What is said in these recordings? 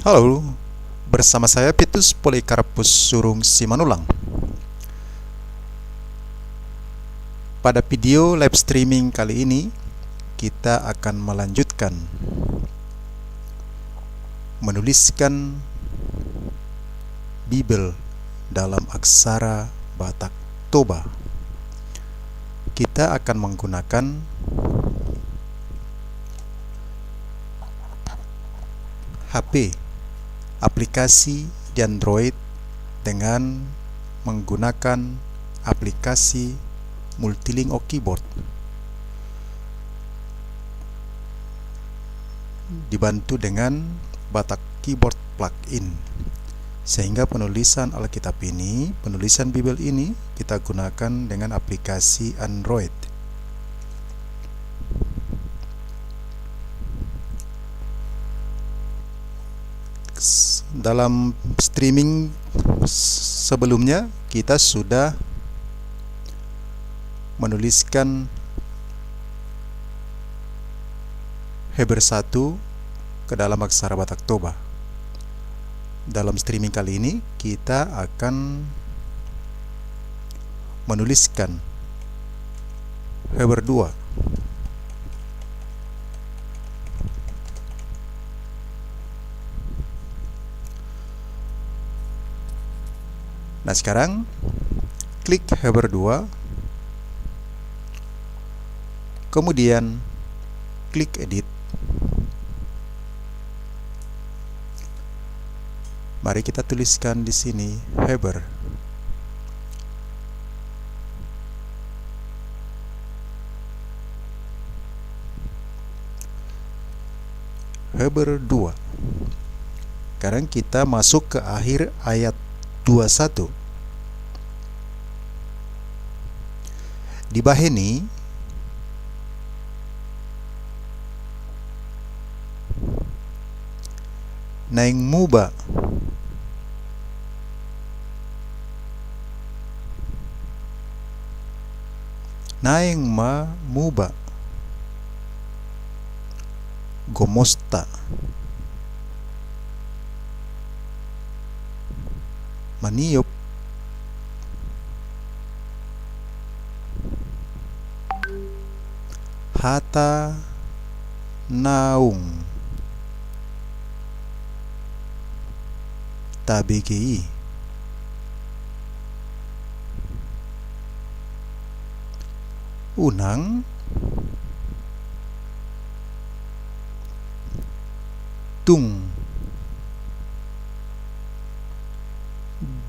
Halo, bersama saya Pitus Polikarpus Surung Simanulang. Pada video live streaming kali ini, kita akan melanjutkan menuliskan Bible dalam aksara Batak Toba. Kita akan menggunakan HP, aplikasi di Android dengan menggunakan aplikasi Multilink Keyboard, dibantu dengan Batak Keyboard plugin, sehingga penulisan Alkitab ini, penulisan Bible ini kita gunakan dengan aplikasi Android. Dalam streaming sebelumnya kita sudah menuliskan Heber 1 ke dalam aksara Batak Toba. Dalam streaming kali ini kita akan menuliskan Heber 2. Nah, sekarang klik Heber 2, kemudian klik edit. Mari kita tuliskan di sini Heber. Heber 2. Sekarang kita masuk ke akhir ayat 21. Di baheni naing muba naing ma muba gomosta maniop hata naung tabgi unang tung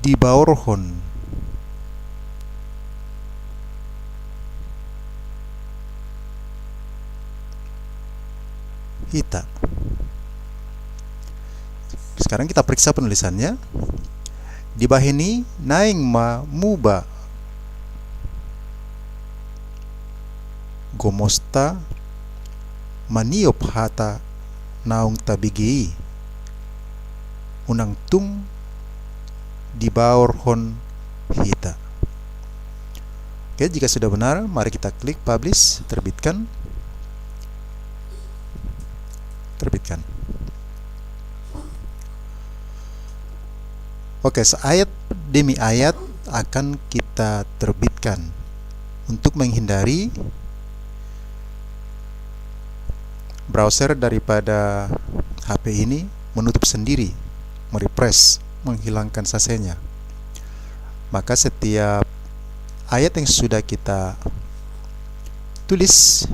dibaorhon hita. Sekarang kita periksa penulisannya. Di baheni naing ma muba gomosta maniop hata naung tabigi unang tung dibaorhon hita. Oke, jika sudah benar, mari kita klik publish, terbitkan. Oke, ayat demi ayat akan kita terbitkan untuk menghindari browser daripada HP ini menutup sendiri, merefresh, menghilangkan sasenya. Maka setiap ayat yang sudah kita tulis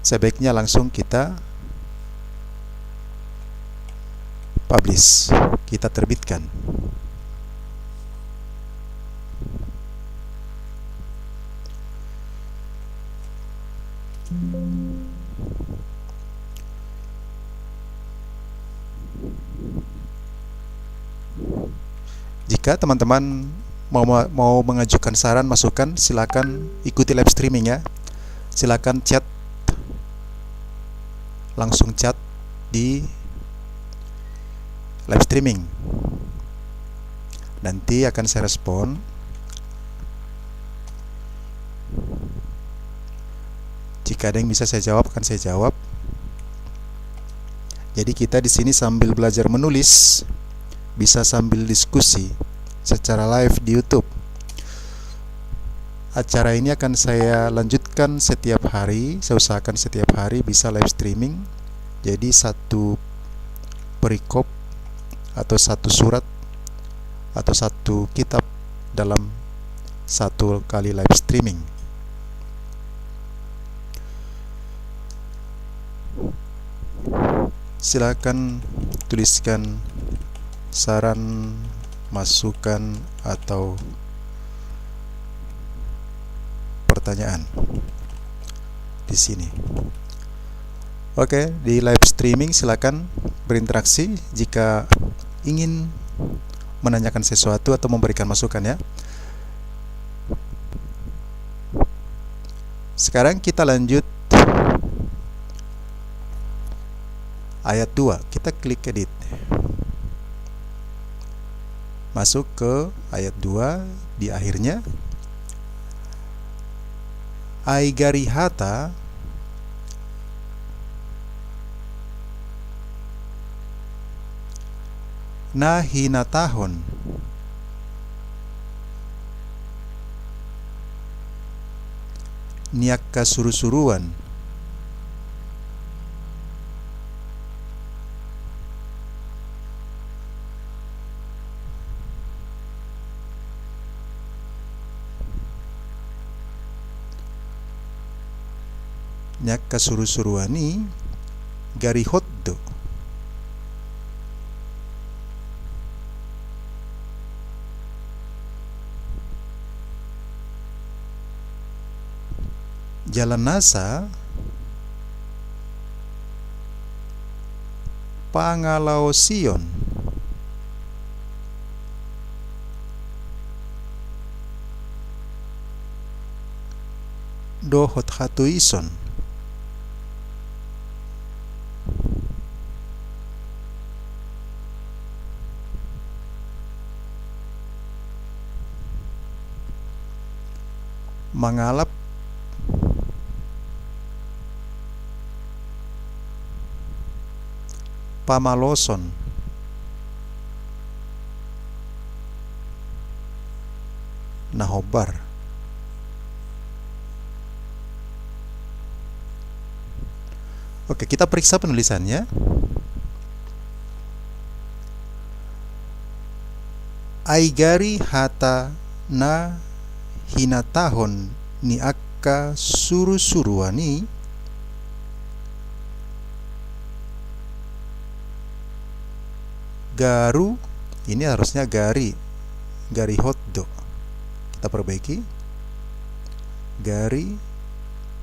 sebaiknya langsung kita publish, kita terbitkan. Jika teman-teman mau mengajukan saran, masukan, silakan ikuti live streaming ya. Silakan chat, langsung chat di live streaming. Nanti akan saya respon. Jika ada yang bisa saya jawab, akan saya jawab. Jadi kita di sini sambil belajar menulis, bisa sambil diskusi secara live di YouTube. Acara ini akan saya lanjutkan setiap hari. Saya usahakan setiap hari bisa live streaming. Jadi satu perikop atau satu surat atau satu kitab dalam satu kali live streaming. Silakan tuliskan saran, masukan, atau pertanyaan di sini. Oke, di live streaming silakan berinteraksi jika ingin menanyakan sesuatu atau memberikan masukan ya. Sekarang kita lanjut ayat 2. Kita klik edit. Masuk ke ayat 2 di akhirnya. Aigarihata na hinatahon niak kasuru-suruan niak kasuru-suruani garihotdo jalan nasa Pangalausion dohot hatuison mangalap pamaloson nahobar. Oke, kita periksa penulisannya. Aigari hata na hinatahon ni akka suru-suruani garu, ini harusnya gari hotdo. Kita perbaiki. Gari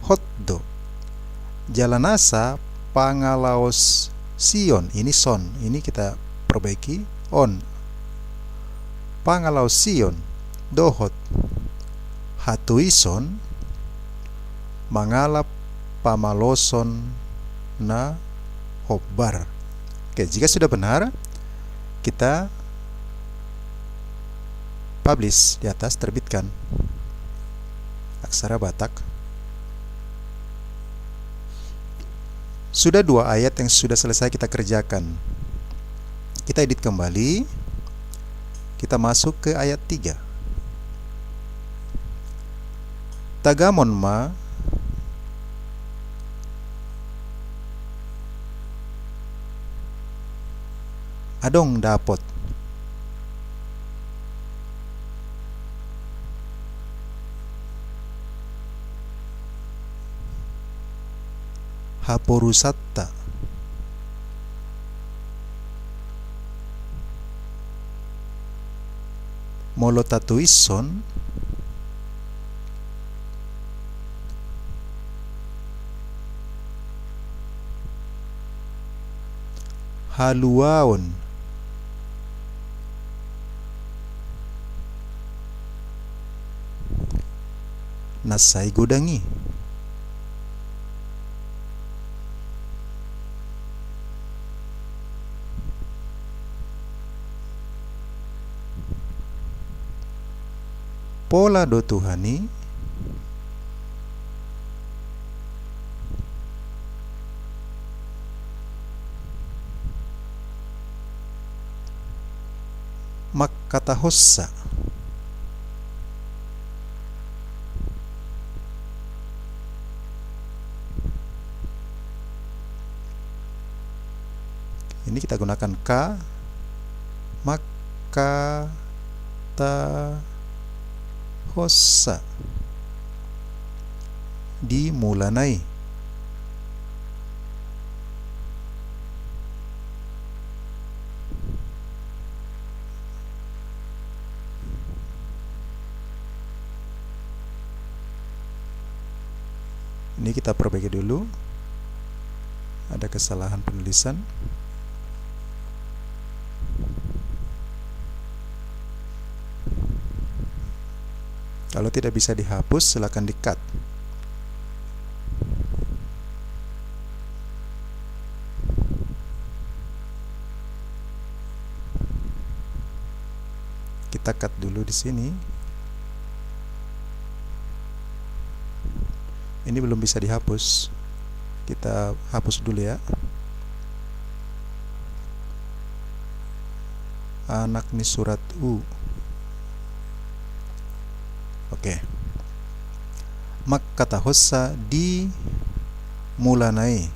hotdo. Jalanasa Pangalaos Sion, ini son, ini kita perbaiki on. Pangalaos Sion dohot hatuison mangalap pamaloson na hobbar. Oke, jika sudah benar kita publish di atas, terbitkan aksara Batak. Sudah 2 ayat yang sudah selesai kita kerjakan. Kita edit kembali. Kita masuk ke ayat 3. Tagamon ma adong dapot haporusatta molotatuison haluaon nasai godangi. Pola do Tuhani Makkata hossa. Ini kita gunakan ka. Makkata hossa, dimulanai. Ini kita perbaiki dulu, ada kesalahan penulisan. Kalau tidak bisa dihapus, silakan di-cut. Kita cut dulu di sini. Ini belum bisa dihapus. Kita hapus dulu ya. Anak nih surat U. Oke. Makkata hossa, dimulanai.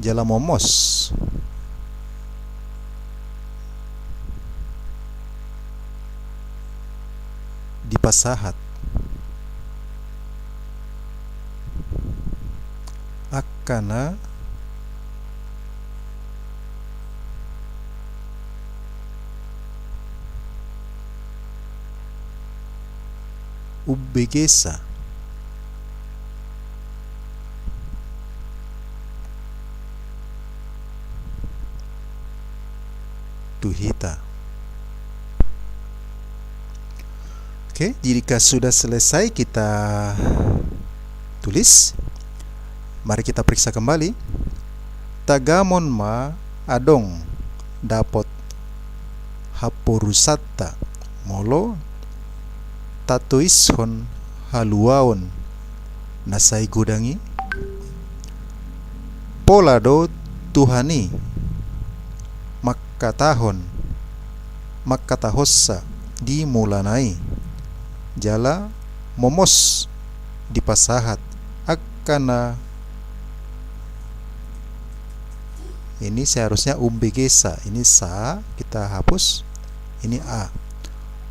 Jala momos. Dipasahat. Akana ubbegesa. Tuhita. Oke, jika sudah selesai kita tulis. Mari kita periksa kembali. Tagamon ma adong dapat haporusatta molo tatuishon haluaon nasai gudangi polado tuhani makkatahossa dimulanai jala momos dipasahat akana. Ini seharusnya ubbegesa. Ini sa, kita hapus. Ini a.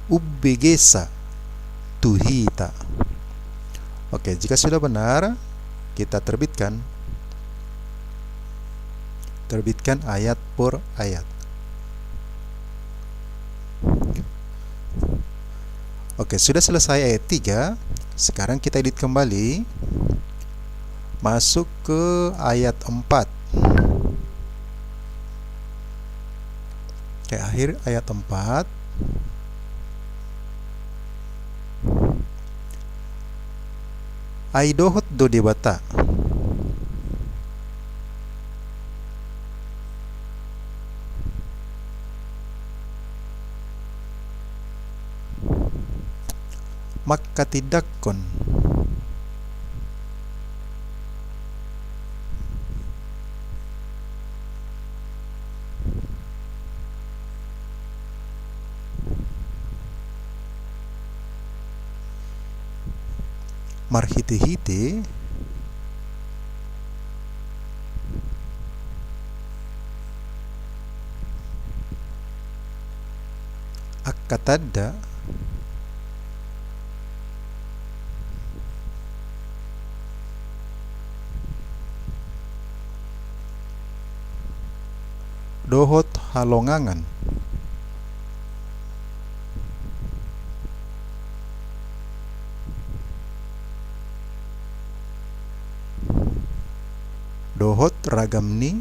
Ubbegesa tuhita. Oke, jika sudah benar, kita terbitkan. Terbitkan ayat per ayat. Oke, sudah selesai ayat 3. Sekarang kita edit kembali. Masuk ke ayat 4. Oke, akhir ayat 4. Aidohot do debata. Makkatidakkon. Marhite-hite akkatadda dohot halongangan. Dohot ragamni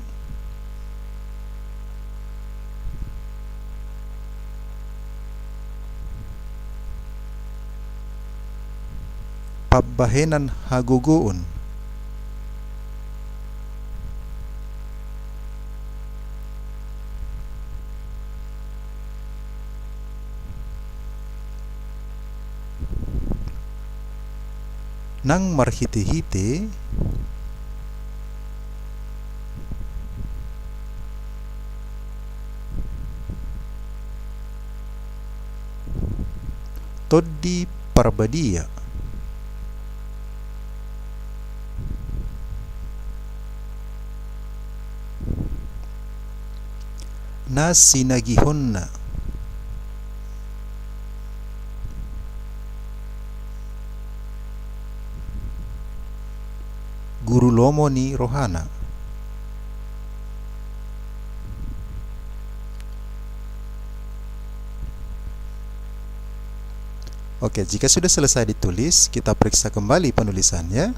pabbahenan haguguun. Nang marhite-hite Toddi Parbadia. Na sinagihonna. Guru lomo ni rohana. Oke, jika sudah selesai ditulis, kita periksa kembali penulisannya.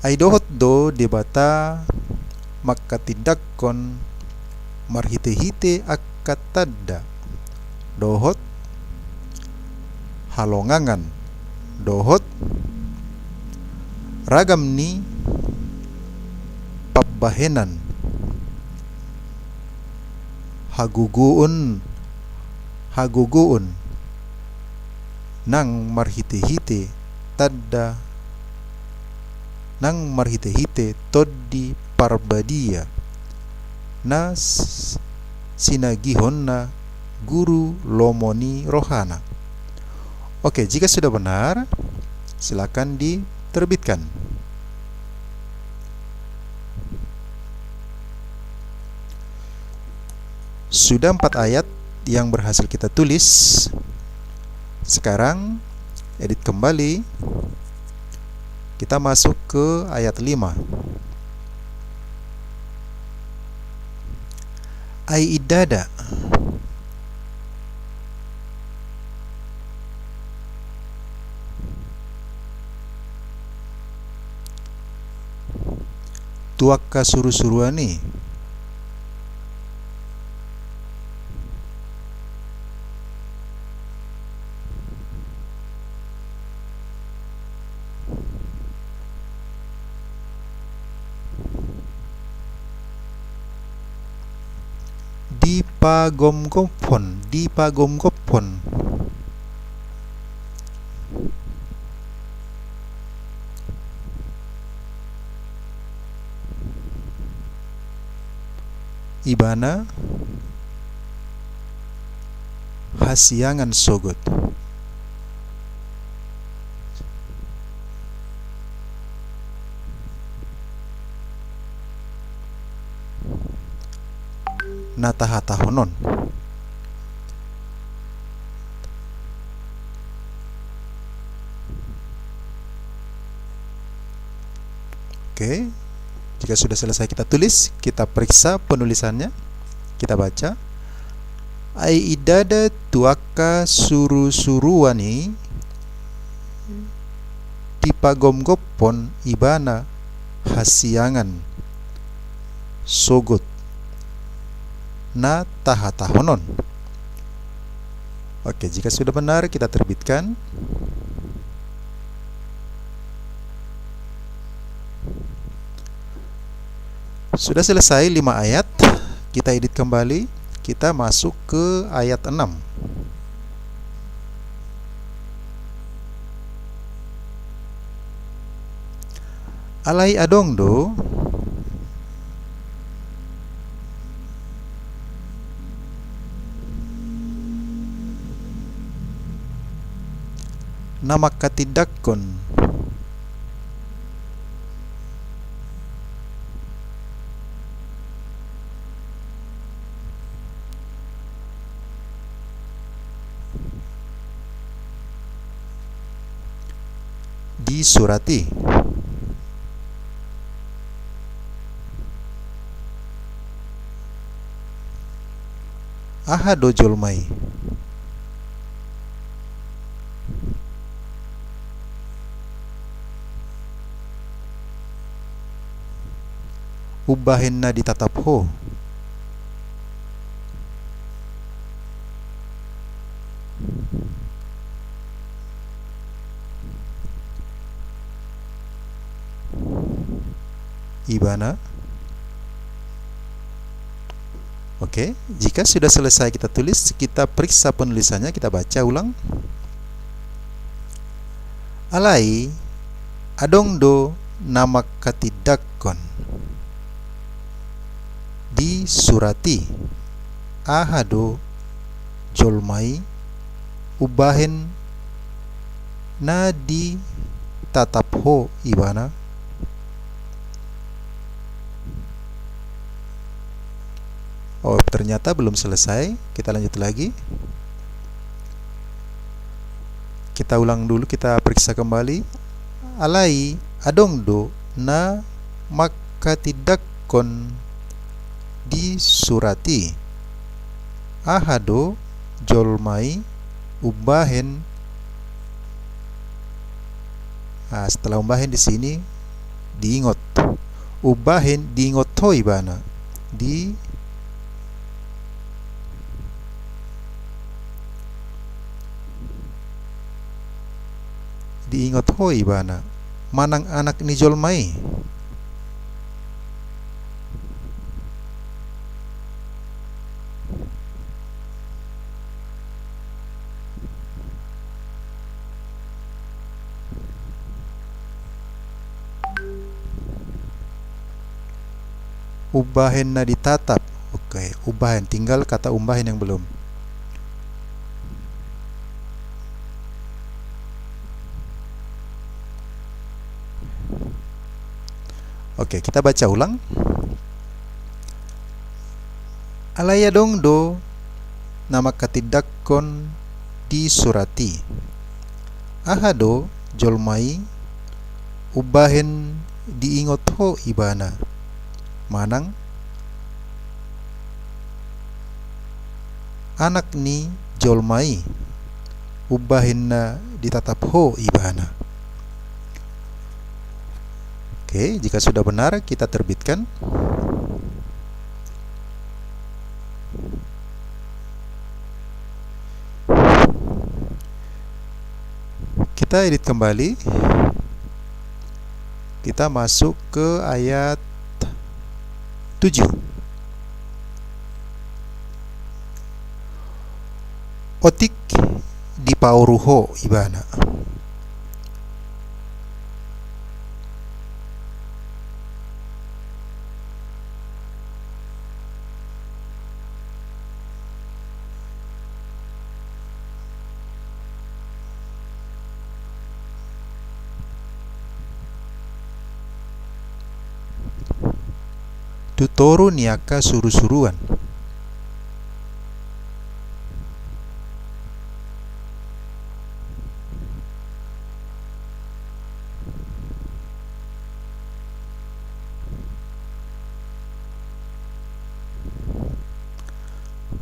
Aidohot do debata makatidakkon marhite-hite akatadda. Dohot halongangan. Dohot ragam ni pabbahenan. Haguguun nang marhite-hite tadda nang marhite-hite toddi parbadia na sinagihon na guru lomoni rohana. Oke, jika sudah benar, silakan diterbitkan. Sudah 4 ayat yang berhasil kita tulis. Sekarang edit kembali. Kita masuk ke ayat 5. Ai idada. Tuakka suru-suruani. Dipagomgopon. Ibana hasiangan sogot. Natahatahonon. Oke, jika sudah selesai kita tulis, kita periksa penulisannya. Kita baca. Ai idada tuaka suru-suruani dipagomgopon ibana hasiangan sogot na tahatahonon. Oke, jika sudah benar kita terbitkan. Sudah selesai 5 ayat. Kita edit kembali. Kita masuk ke ayat 6. Alai adongdo namakatidakkon disurati. Aha dojolmai. Ubahenna ditatapho. Ibana. Oke, jika sudah selesai kita tulis, kita periksa penulisannya, kita baca ulang. Alai adongdo namakatidakkon di surati ahado jolmai ubahen na di tatapho ibana. Oh, ternyata belum selesai. Kita lanjut lagi. Kita ulang dulu, kita periksa kembali. Alai adongdo na makatidakkon di surati. Ahado jolmai ubahen. Nah, setelah ubahen di sini diingot. Ubahen diingot ho ibana. Diingot ho ibana. Manang anak ni jolmai. Ubahen na ditatap. Oke, ubahen, tinggal kata umbahen yang belum. Oke, kita baca ulang. Alaya dongdo nama katidakkon di surati. Ahado jolmai ubahen diingot ho ibana. Manang anak ni jolmai ubahen na ditatap ho ibana. Oke, jika sudah benar kita terbitkan. Kita edit kembali. Kita masuk ke ayat 7. Otik di pauruho ibana. Tutoro niaka suru-suruan.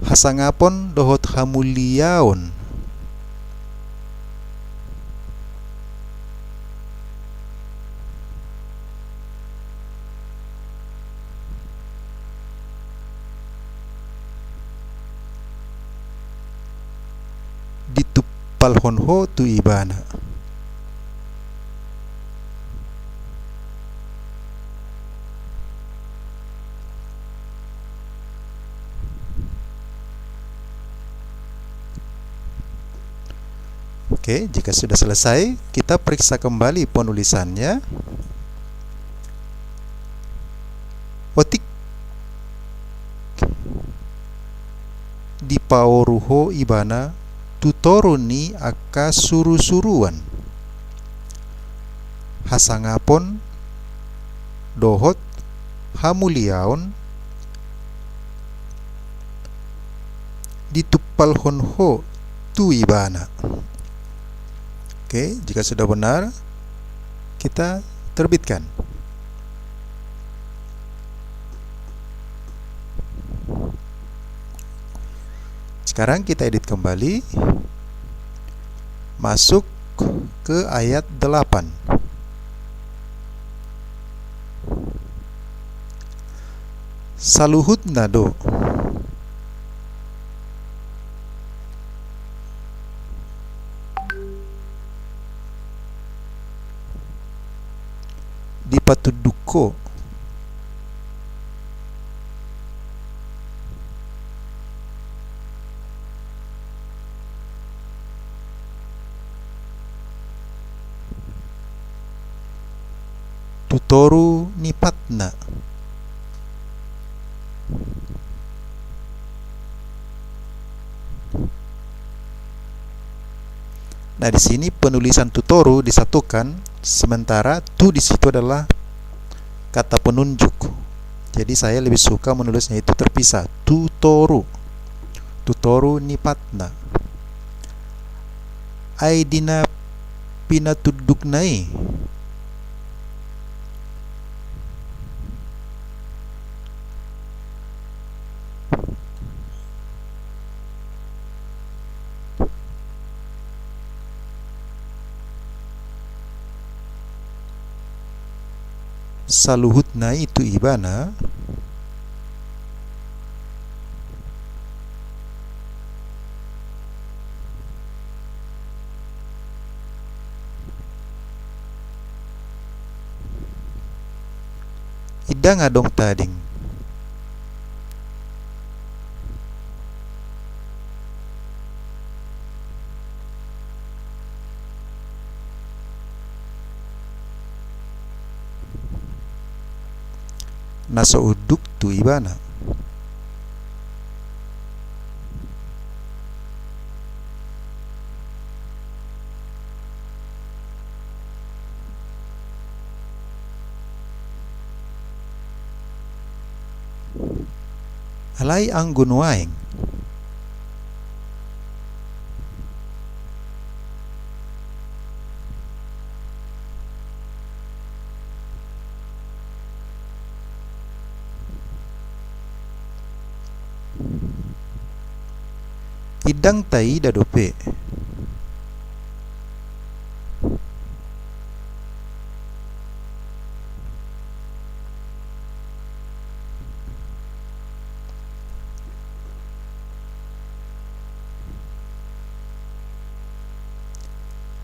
Hasangapon dohot hamuliaon. Palhonho tu ibana. Oke, jika sudah selesai, kita periksa kembali penulisannya. Otik di pauruho ibana tutoruni aka suru-suruan. Hasangapon dohot hamuliaon ditupal honho tu ibana. Oke, jika sudah benar kita terbitkan. Sekarang kita edit kembali. Masuk ke ayat 8. Saluhut nado. Dipatuduko. Tutoru nipatna. Nah, di sini penulisan tutoru disatukan, sementara tu di situ adalah kata penunjuk. Jadi saya lebih suka menulisnya itu terpisah. Tutoru. Tutoru ni patna. Aidina pinatuduknai. Saluhutnai itu ibana. Idang adong tading. Naso uduk tu ibana. Alai anggun waeng. Idang tai dadope.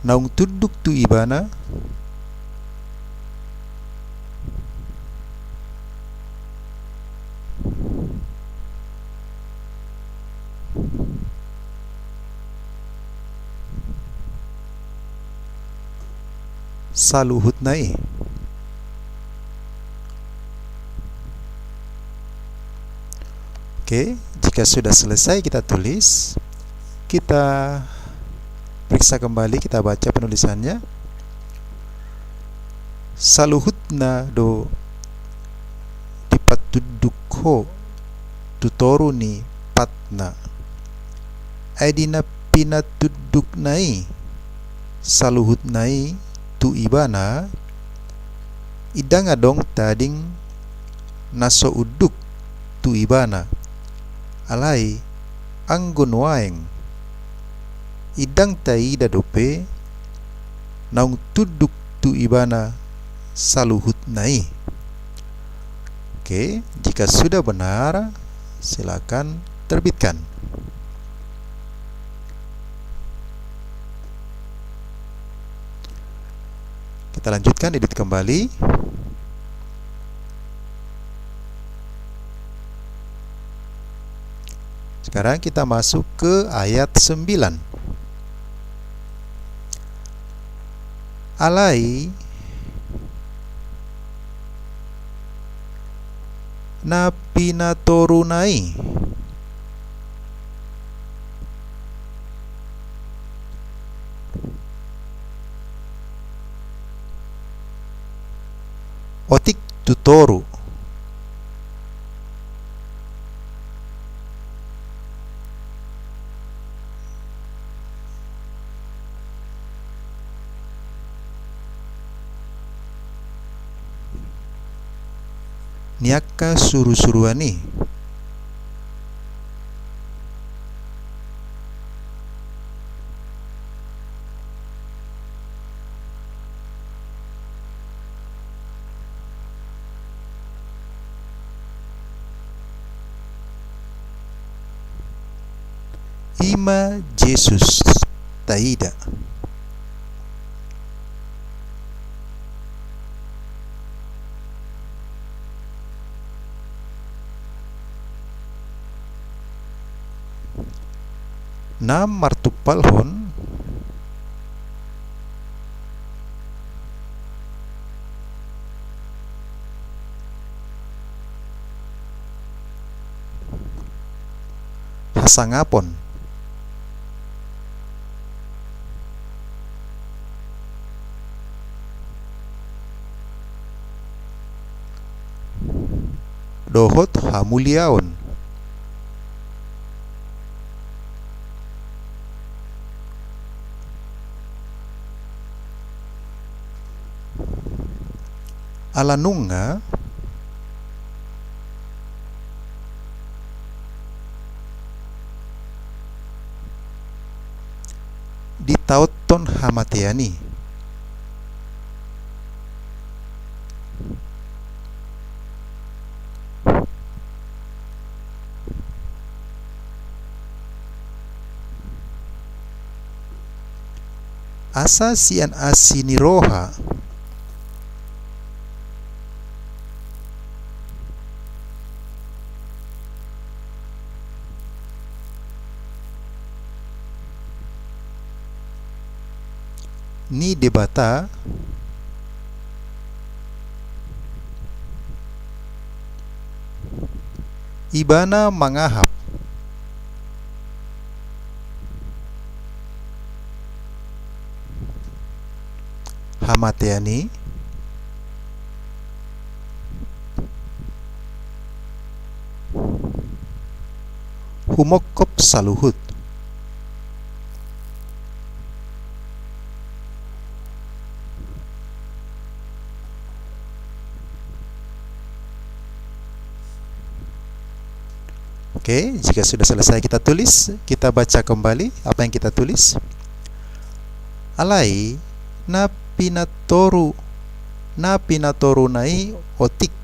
Naung tuduk tu ibana. Saluhutnai. Oke, jika sudah selesai kita tulis, kita periksa kembali, kita baca penulisannya. Saluhutna do dipatudukho tutoru ni patna. Aidina pinatuduknai. Saluhutnai tu ibana. Idang adong tading naso uduk tu ibana. Alai anggun waeng. Idang tai dadope. Naung tuduk tu ibana saluhutnai. Oke, jika sudah benar, silakan terbitkan. Kita lanjutkan, edit kembali. Sekarang kita masuk ke ayat 9. Alai na pinatorunai. Otik tutoru. Niaka suru-suruani. Ima Jesus taida. Nam martupalhon. Hasangapon. dohot hamuliaon. Alanunga di tauton hamateani. Asa sian asiniroha ni debata ibana mangahap hamateani humokop saluhut. Oke, jika sudah selesai kita tulis, kita baca kembali apa yang kita tulis. Alai na pinatoru nai otik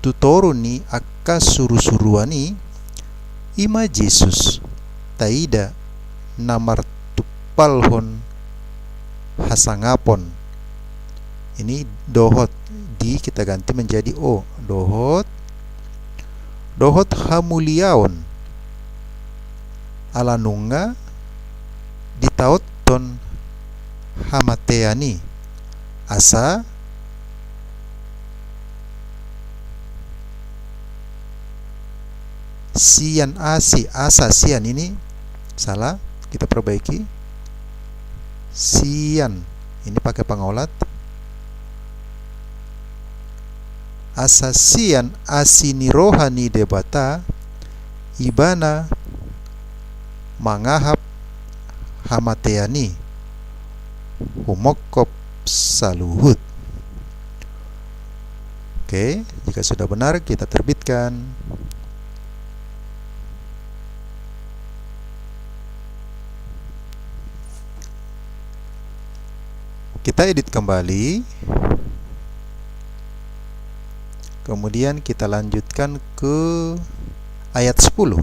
tutoru ni akka suru-suruani ima Jesus taida namar tupalhon hasangapon. Ini dohot di kita ganti menjadi o. Dohot hamuliaon alanunga ditauton hamateani asa sian asa sian ini salah, kita perbaiki. Sian ini pakai pangaulat. Asasian asinirohani debata ibana mangahap hamateani humokop saluhut. Oke, jika sudah benar kita terbitkan. Kita edit kembali. Kemudian kita lanjutkan ke ayat 10.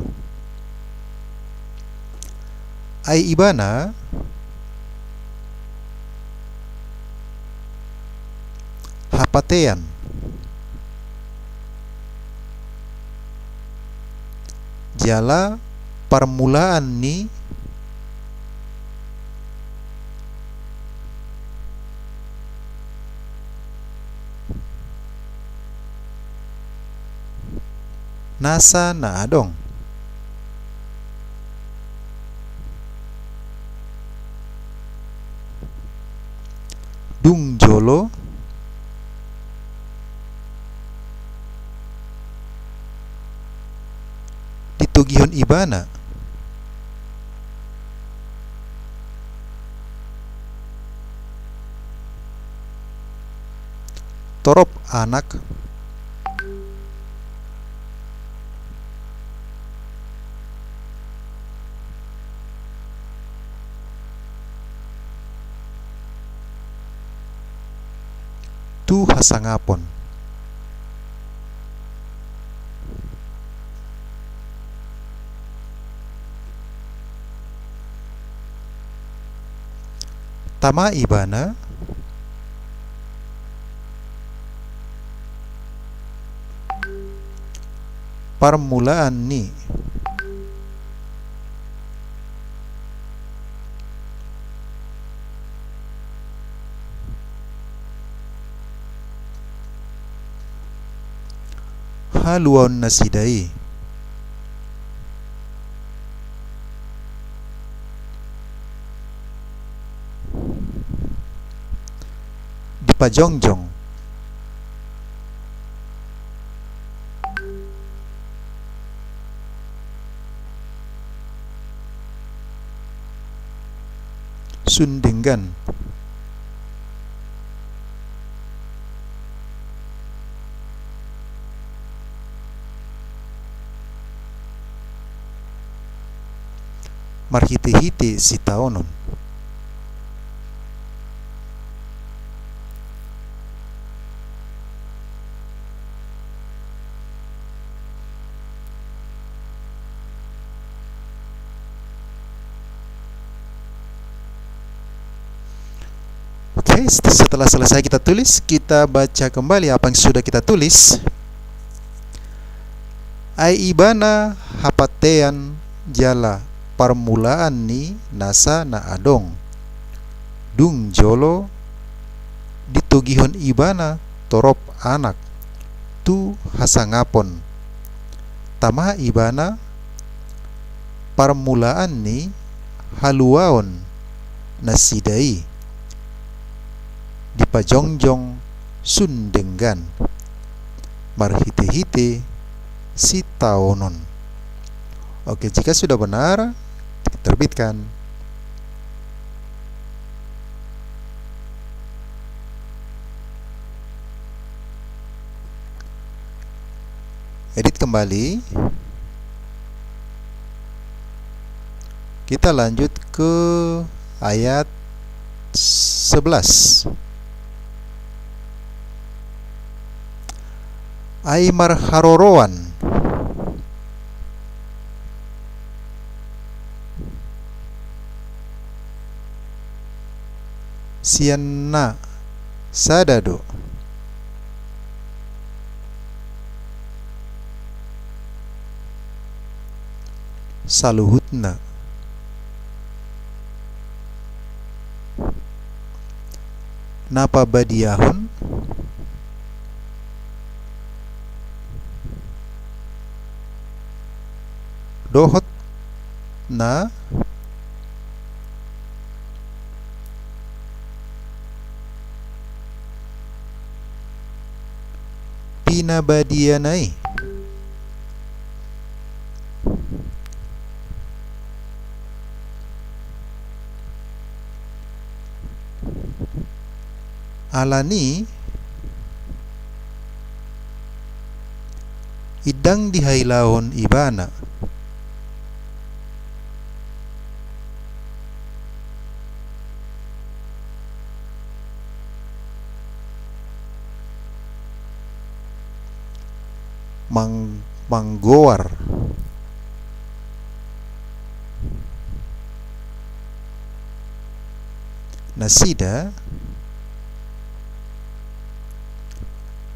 Ai ibana hapatean jala permulaan ni nasa na adong. Dung jolo ditugihon ibana torop anak tu hasangapon. Tama ibana permulaan ni haluan nasidai dipajongjong Sundenggan. Marhite-hite sitaonon. Oke, setelah selesai kita tulis, kita baca kembali apa yang sudah kita tulis. Ai ibana hapatean jala permulaan ni nasa na adong dung jolo ditugihon ibana torop anak tu hasangapon tama ibana permulaan ni haluaon nasidai dipajongjong sundenggan marhite-hite sitaonon. Oke, jika sudah benar diterbitkan. Edit kembali. Kita lanjut ke ayat 11. Aimar haroroan sianna sadado saluhutna napa badiahun dohot na pinabadianai alani idang dihailahon ibana manggoar nasida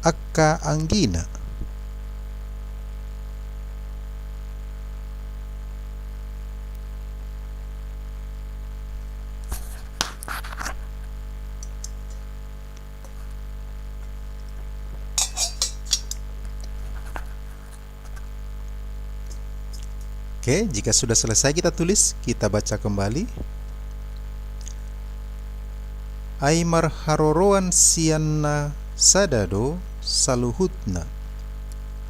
akka anggina Oke, jika sudah selesai kita tulis, kita baca kembali. Aimar haroroan sianna sadado saluhutna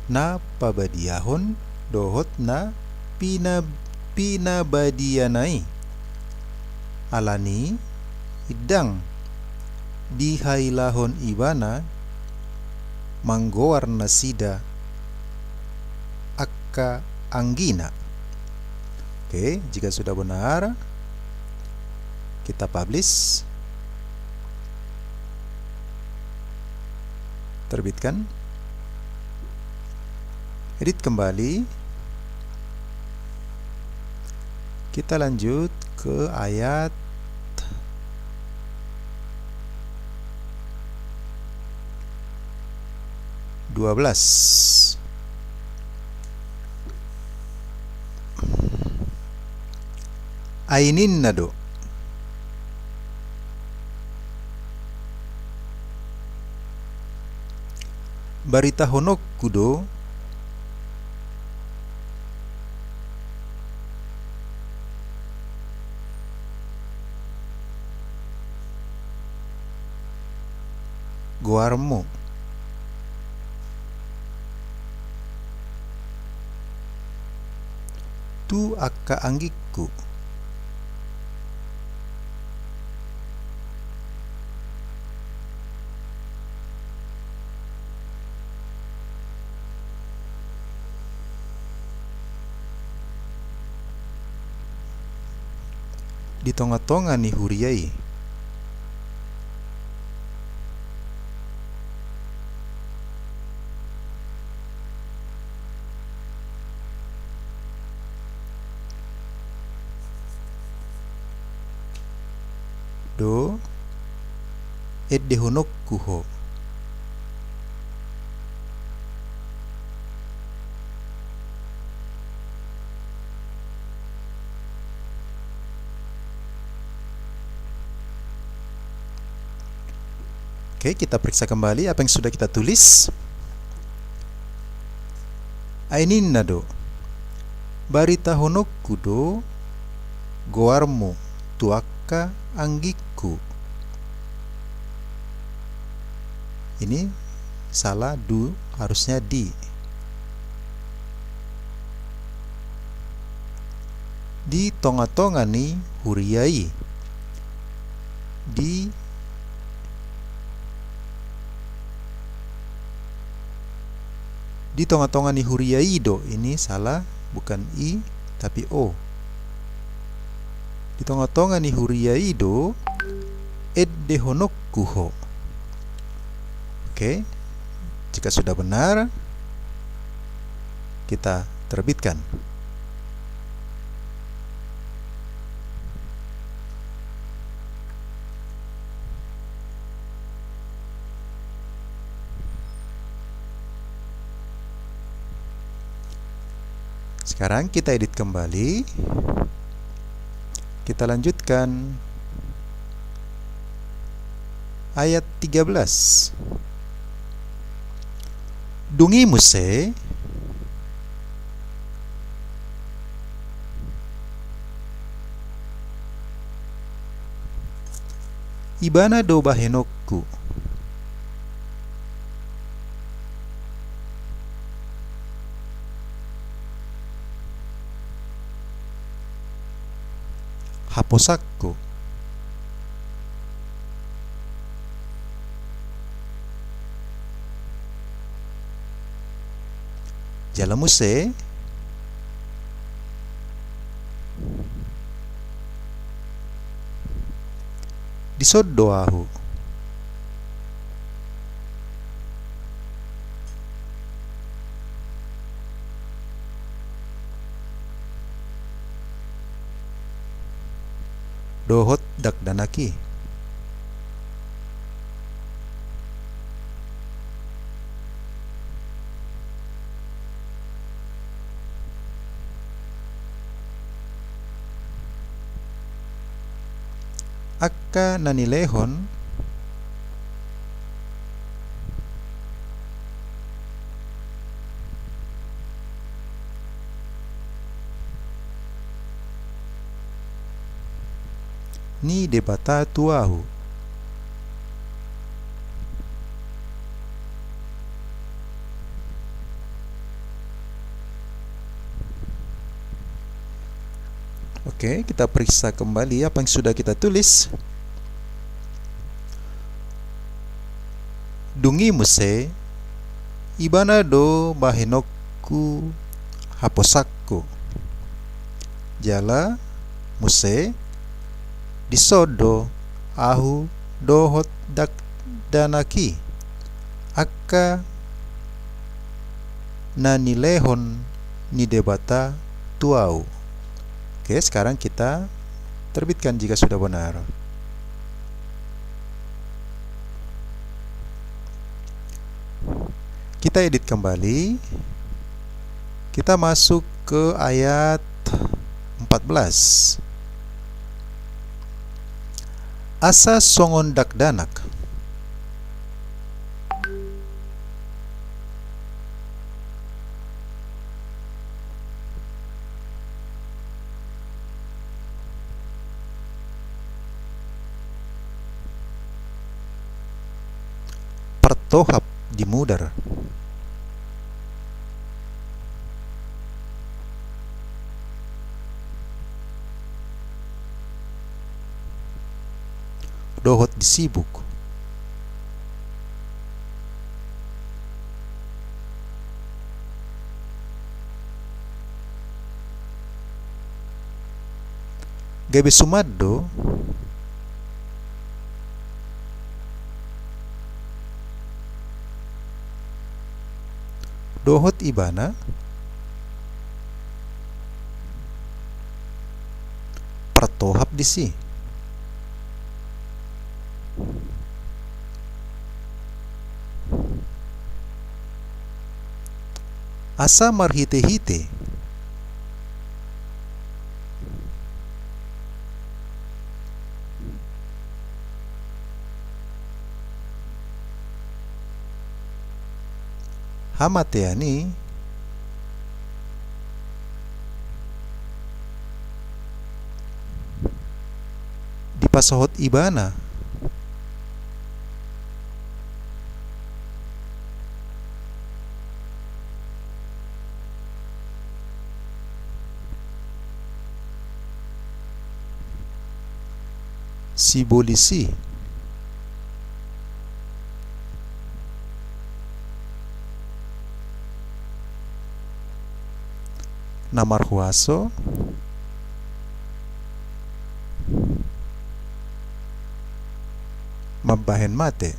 na pabadiahon dohotna pinabadianai alani idang dihailahon ibana manggoar nasida akka anggina. Oke, jika sudah benar kita publish, terbitkan, edit kembali, kita lanjut ke ayat 12. Ainin nado barita honok kudo guarmo tu akka anggikku Di tonga-tonga ni huriyai. Do edde honokku ho. Oke, kita periksa kembali apa yang sudah kita tulis. Ainin nado barita honokku do goarmu tuaka anggiku. Ini salah, du harusnya di. Di tonga-tonga ni huriyai. Di tonga-tonga ni huriyai do, ini salah, bukan i tapi o. Di tonga-tonga ni huriyai do edde honokku ho. Oke, jika sudah benar kita terbitkan. Sekarang kita edit kembali. Kita lanjutkan ayat 13. Dungi muse ibana do bahenokku. Haposakku. Jalamuse disoddoahu. Dohot dakdanaki. Akka nanilehon ni debata tuahu. Oke, kita periksa kembali apa yang sudah kita tulis. Dungi muse ibana do bahenokku haposakku. Jala muse disodo ahu dohot dak danaki. Akka nanilehon ni debata tuau. Oke, sekarang kita terbitkan jika sudah benar. Kita edit kembali. Kita masuk ke ayat 14. Asa songon dakdanak. Pertohap dimudar. Dohot disibuk. Gabe sumaddo dohot ibana pertohap disi. Asa marhite-hite hamateani dipasohot ibana si bolisi namarhuaso mabahen mate.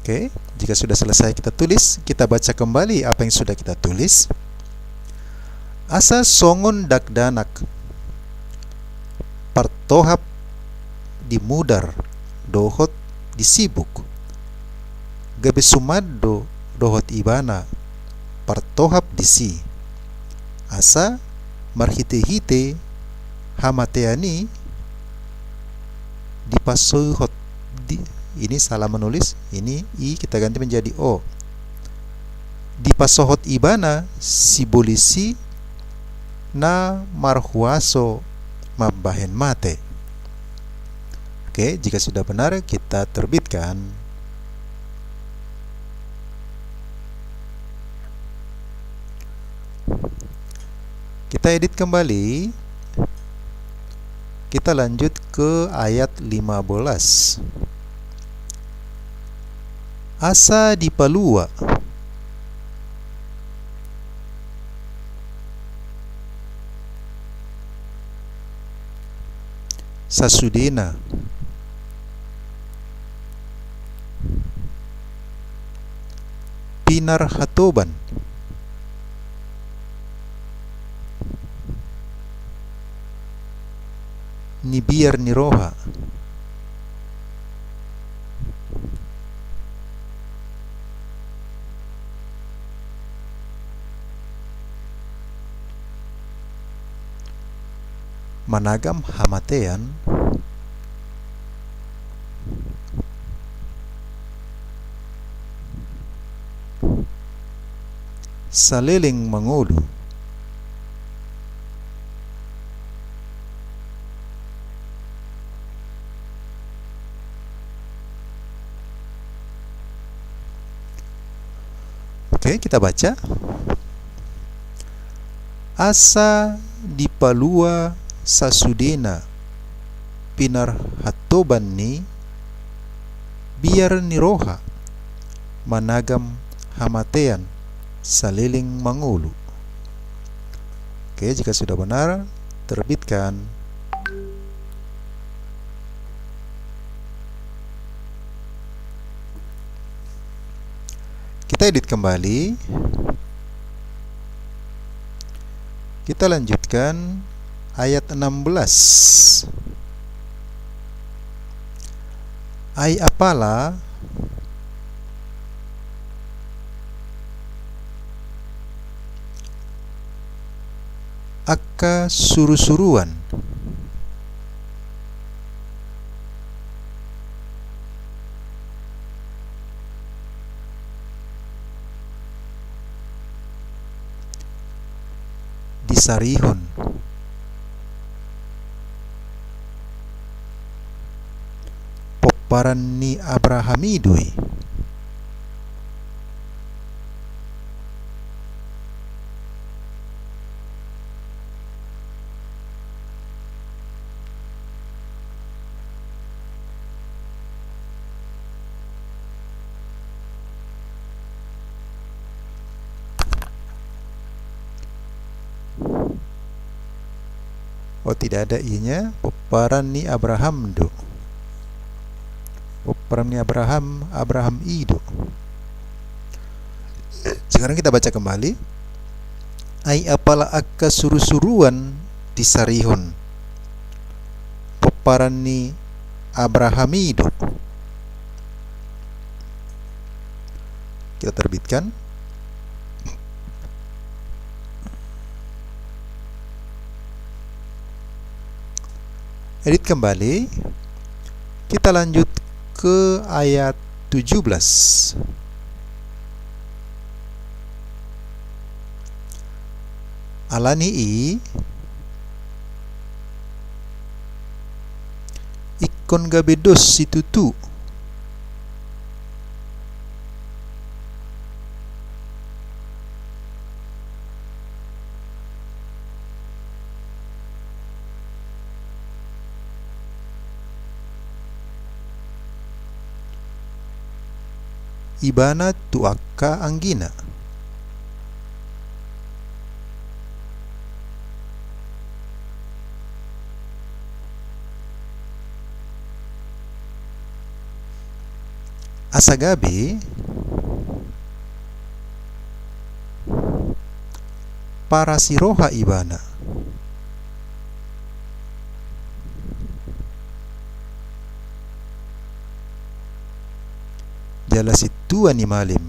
Oke, jika sudah selesai kita tulis, kita baca kembali apa yang sudah kita tulis. Asa songon dakdanak partohap dimudar dohot disibuk. Gabe sumaddo dohot ibana partohap disi. Asa marhite-hite hamateani dipasohot di. Ini salah menulis, ini i kita ganti menjadi o. Dipasohot ibana si bolisi na marhuaso mabahen mate. Oke, jika sudah benar kita terbitkan. Kita edit kembali. Kita lanjut ke ayat 15. Asa dipalua sasudena pinar hatoban ni biar ni roha managam hamatean saliling mangulu Oke, kita baca. Asa dipalua sasudena pinar hatoban ni biar niroha managam hamatean saliling mangulu. Oke, jika sudah benar terbitkan. Kita edit kembali. Kita lanjutkan ayat 16. Ai apala akka suru-suruan disarihon popparan ni Abrahamidui Oh, tidak ada i-nya. Poparanni Abraham do. Poparanni Abraham, Abraham ido. Sekarang kita baca kembali. Ai apala akka suru-suruan di sarihon. Poparanni Abrahamido. Kita terbitkan. Edit kembali. Kita lanjut ke ayat 17. Alani ikon gabedos situtu. Ibana tuaka anggina. Asagabe para siroha ibana. Jala situa ni malim.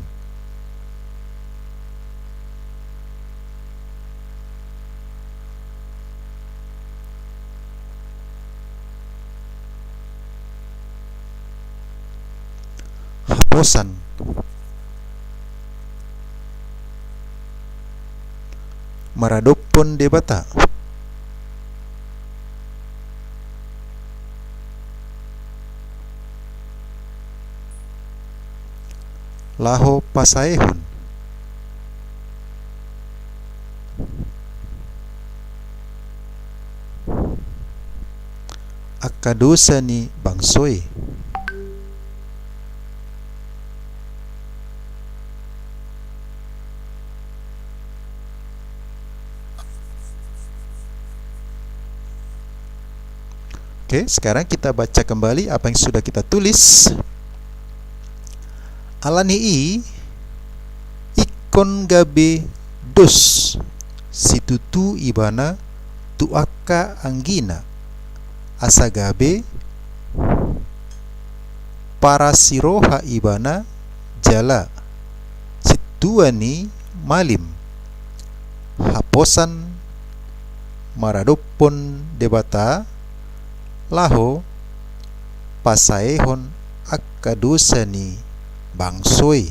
Haposan maradopon debata. Laho pasaehon. Akadosa ni bangsoy. Oke, sekarang kita baca kembali apa yang sudah kita tulis. Alanii ikon gabe dos situtu ibana tuaka anggina asagabe para siroha ibana jala situani malim haposan maradopon debata laho pasaehon akadusani bangsoy.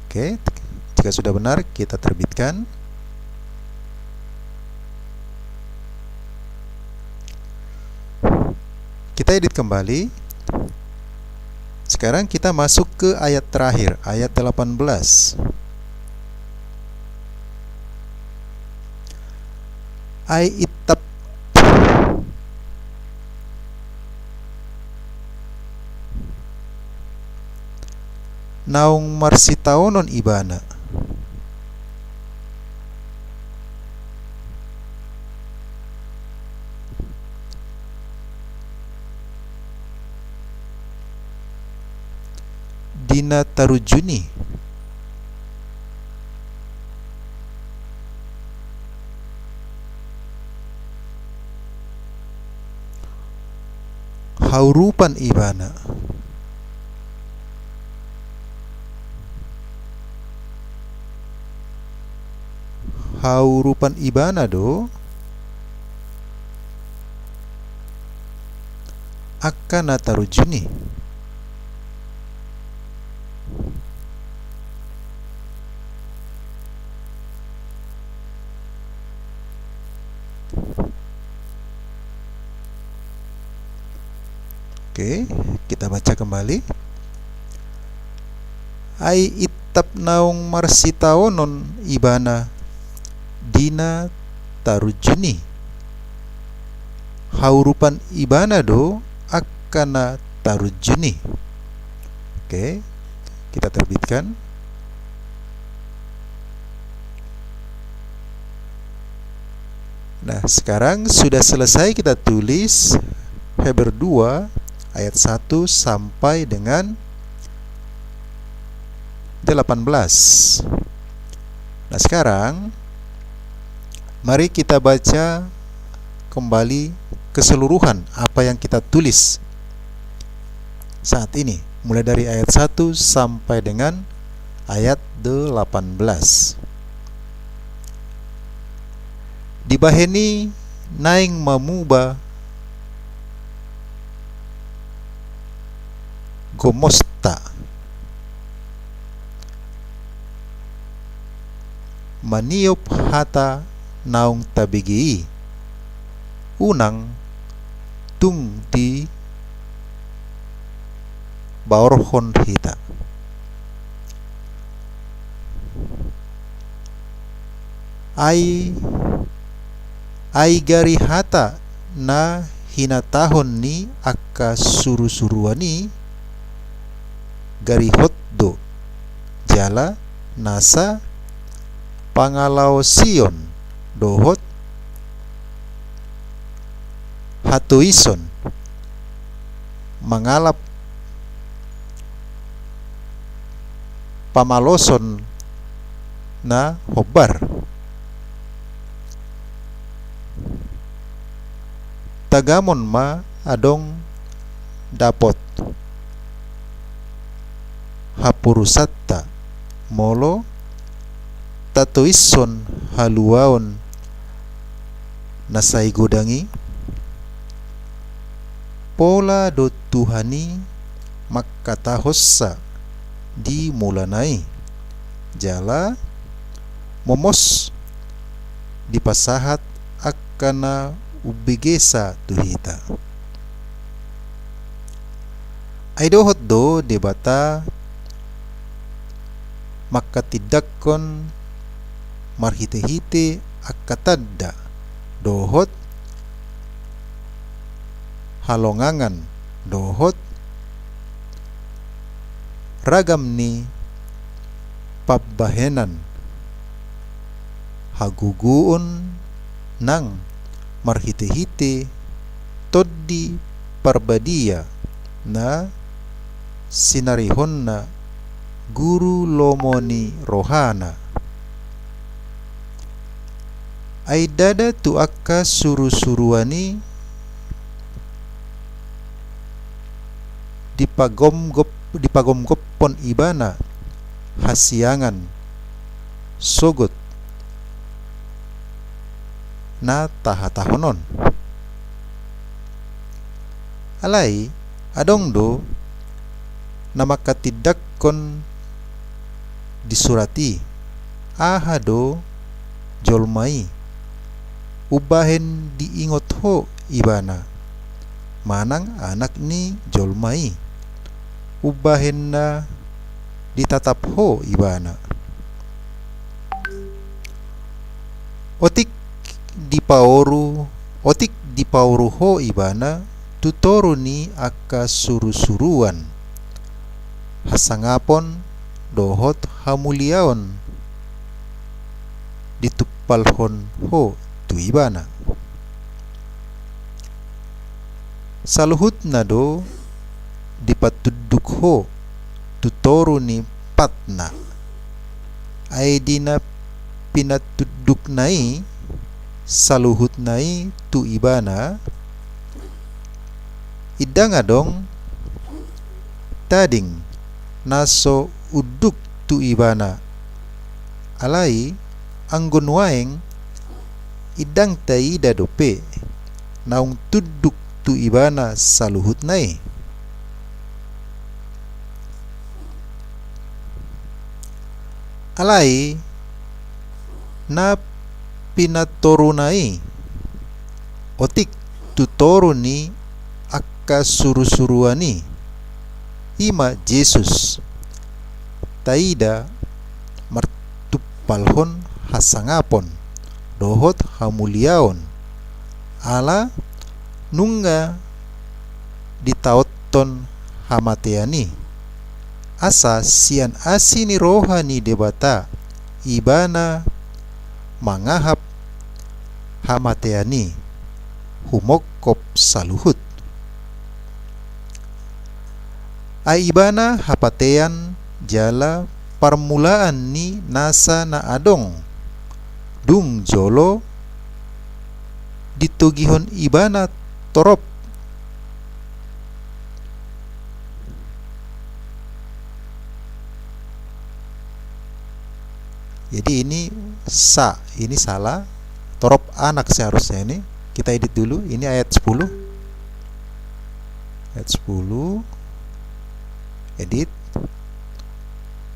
Oke, jika sudah benar kita terbitkan. Kita edit kembali. Sekarang kita masuk ke ayat terakhir, ayat 18. Ai itap naung marsitaonon ibana. Dina tarujuni. Haurupan ibana. Haurupan ibana do akan tarujuni. Oke, kita baca kembali. Ai itap naung marsitaonon ibana dina tarujuni. Haurupan ibana do akana tarujuni. Oke, kita terbitkan. Nah, sekarang sudah selesai kita tulis Hebrew 2 ayat 1 sampai dengan 18. Nah, sekarang mari kita baca kembali keseluruhan apa yang kita tulis saat ini, mulai dari ayat 1 sampai dengan ayat 18. Dibaheni naing mamuba gomosta maniop hata naung tabigi unang tung di baorhon hita. Ai gari hata na hinatahon ni akka suru-suruani gari hotdo jala nasa pangalaw sion dohot hatuison mangalap pamaloson na hobar tagamon ma adong dapot hapurusatta molo tatuison haluaon nasai godangi pola do tuhani makkatahossa di mulanai jala momos dipasahat akana ubigesa tuhita. Aidohot do debata makatidakkon marhite-hite akatadda dohot halongangan dohot ragam ni pabbahenan haguguon nang marhite-hite toddi parbadia na sinarihon na guru lomoni rohana ay dada tu akka suru-suruani dipagomgoppon ibana hasiangan sogot na tahatahonon alai adong do na makatidakkon disurati ahado jolmai ubahen diingot ho ibana manang anak ni jolmai ubahen na ditatap ho ibana otik dipauru ho ibana tutoro ni akka suru-suruan hasangapon dohot hamuliaon ditupalhon ho tu ibana saluhut na do dipatuduk ho tutoro ni patna ay di na pinatuduk nai saluhut nai tu ibana idang adong tading naso uduk tu ibana alai anggon waeng idang taida dope naung tuduk tu ibana saluhut nai alai na pinatorunai otik tutoruni akka suru-suruani ima Jesus taida martupalhon hasangapon dohot hamuliaon ala nungga ditaotton hamateani asa sian asini rohani debata ibana mangahap hamateani humokop saluhut. Aibana hapatean jala permulaan ni nasa na adong dung jolo ditugihon ibana torop. Jadi ini ini salah, torop anak seharusnya ini. Kita edit dulu, ini ayat 10. Ayat 10. Edit.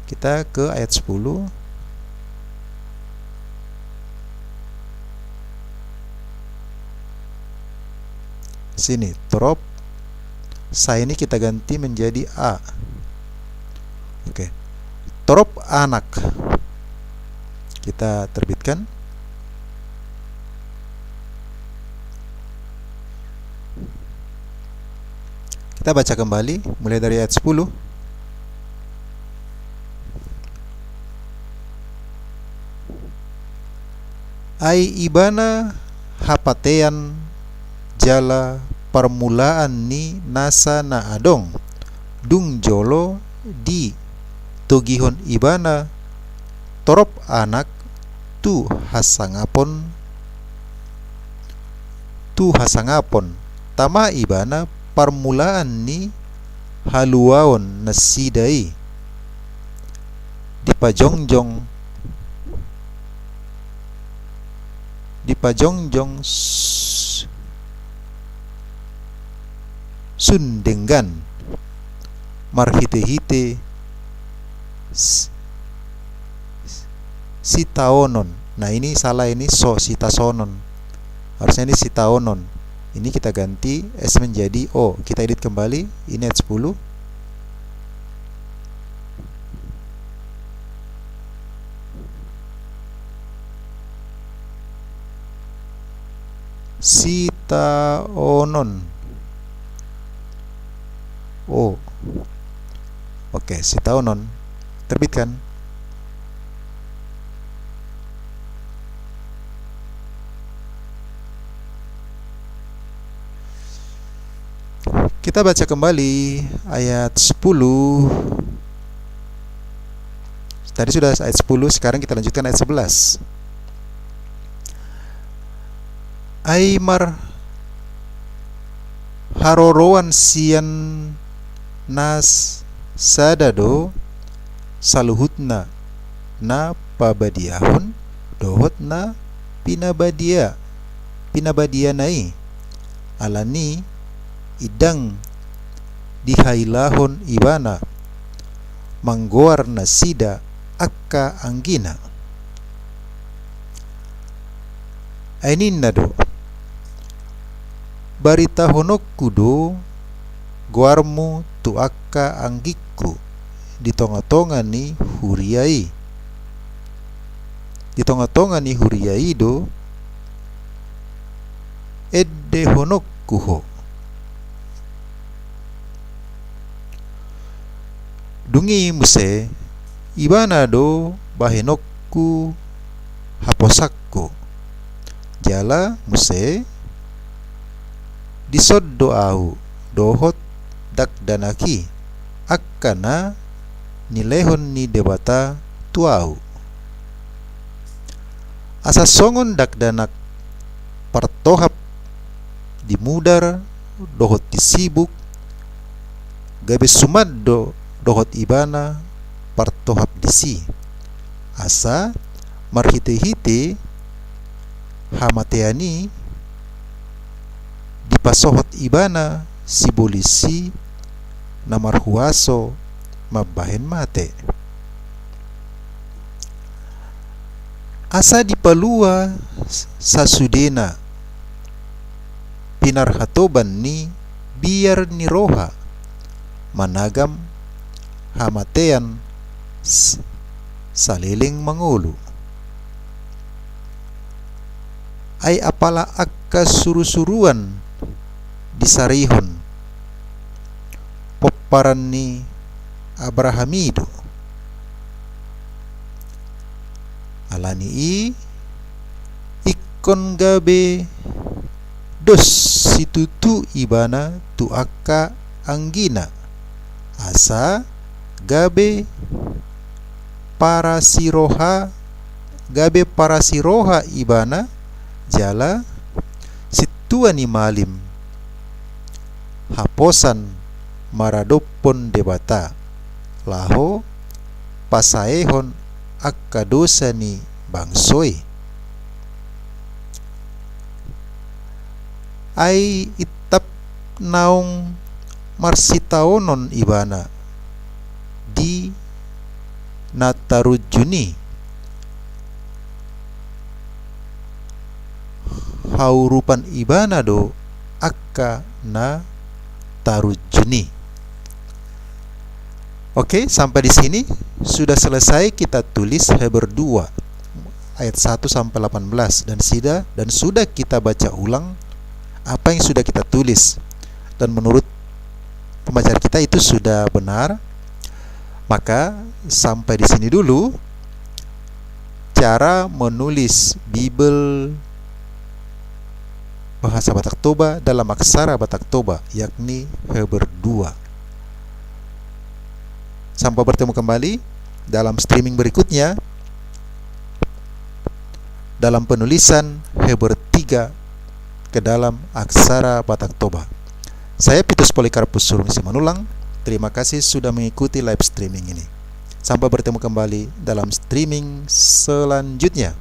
Kita ke ayat 10. Sini, torop sa ini kita ganti menjadi a. Oke. Torop anak. Kita terbitkan. Kita baca kembali mulai dari ayat 10. Ai ibana hapatean jala permulaan ni nasa na adong dung jolo di tugihon ibana torop anak tu hasangapon tama ibana permulaan ni haluaon nasidai dipajongjong sundenggan marhite-hite sitaonon. Nah ini salah, ini sitasonon, harusnya ini sitaonon. Ini kita ganti S menjadi O. Kita edit kembali. Ini ayat 10. Sitaonon. O. Oke, sitaonon. Terbitkan. Kita baca kembali ayat 10. Tadi sudah ayat 10, sekarang kita lanjutkan ayat 11. Aimar harorowan sian nas sadado saluhutna na pabadiahun dohotna pinabadianai alani idang dihailahon ibana manggoar nasida akka anggina. Ainin nado barita honok kudo goarmu tu akka anggikku di tonga-tonga ni huriai. Di tonga-tonga ni huriai do edde honok kuho. Dungi muse ibana do bahenokku haposakku jala muse disod doau dohot dak danaki akkana nilehon ni debata tuau asa songon dak danak partohap dimudar dohot disibuk gabe sumad dohot ibana partohap disi asa marhite-hite hamateani dipasohot ibana sibolisi namarhuaso mabahen mate asa dipalua sasudena pinarhatoban ni biar ni roha managam hamatean saliling mangulu ay apala akka suru-suruan disarihon popparan ni Abrahamido alani kon gabe dos situtu ibana tu akka anggina asa gabe parasiroha ibana jala situani malim haposan maradopon debata laho pasaehon akka dosani bangsoi ai itap naung marsitaonon ibana di natarujuni haurupan ibana do akka na tarujuni. Oke, sampai di sini sudah selesai kita tulis Hebrew 2 ayat 1 sampai 18 dan sudah kita baca ulang apa yang sudah kita tulis, dan menurut pembacaan kita itu sudah benar. Maka sampai di sini dulu cara menulis Bible bahasa Batak Toba dalam aksara Batak Toba, yakni Hebrew 2. Sampai bertemu kembali dalam streaming berikutnya dalam penulisan Hebrew 3 ke dalam aksara Batak Toba. Saya Pitus Polikarpus Surung Simanulang. Terima kasih sudah mengikuti live streaming ini. Sampai bertemu kembali dalam streaming selanjutnya.